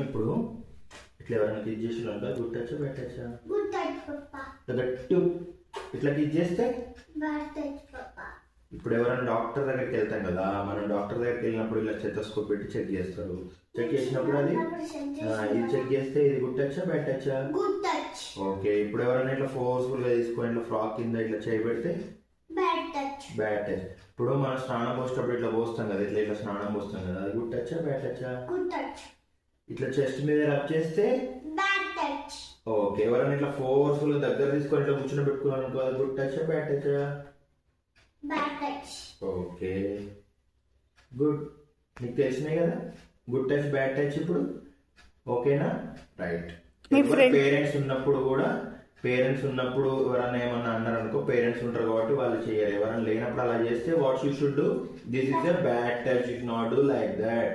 ఇప్పుడు ఇట్లా ఎవరైనా కిజ్ చేసినాక గుడ్ టచ్ బ్యాడ్ టచ్ గట్టు ఇట్లా కిజ్ చేస్తే ఇప్పుడు ఎవరైనా డాక్టర్ దగ్గరికి వెళ్తాం కదా, మనం డాక్టర్ దగ్గరికి వెళ్ళినప్పుడు ఇలా స్టెథోస్కోప్ పెట్టి చెక్ చేస్తారు. చెక్ చేసినప్పుడు అది ఇది చెక్ చేస్తే ఇది good touch bad touch. Okay, ఇప్పుడు ఎవరైనా ఇట్లా ఫోర్స్ఫుల్ గా తీసుకొని ఇట్లా ఫ్రాక్ కింద ఇట్లా చేయబెడితే బ్యాడ్ టచ్. ఇప్పుడు మనం స్నానం పోసేటప్పుడు ఇట్లా పోస్తాం కదా, ఇట్లా ఇట్లా స్నానం పోస్తాం కదా, అది గుడ్ టచ్ బ్యాడ్ టచ్. ఇట్లా చెస్ట్ మీద రబ్ చేస్తే ఓకే, ఎవరైనా ఇట్లా ఫోర్స్ఫుల్ గా దగ్గర తీసుకొని ఇట్లా కూర్చొని పెట్టుకున్నాను అనుకో, అది good touch bad touch. Okay good, నీకు తెలిసినాయి కదా గుడ్ టచ్ బ్యాడ్ టచ్ ఇప్పుడు. ఓకేనా, రైట్. పేరెంట్స్ ఉన్నప్పుడు ఎవరైనా ఏమన్నా అన్నారు అనుకో, పేరెంట్స్ ఉంటారు కాబట్టి వాళ్ళు చేయాలి. ఎవరైనా లేనప్పుడు అలా చేస్తే what you should do, this is a bad touch, you should not do like that.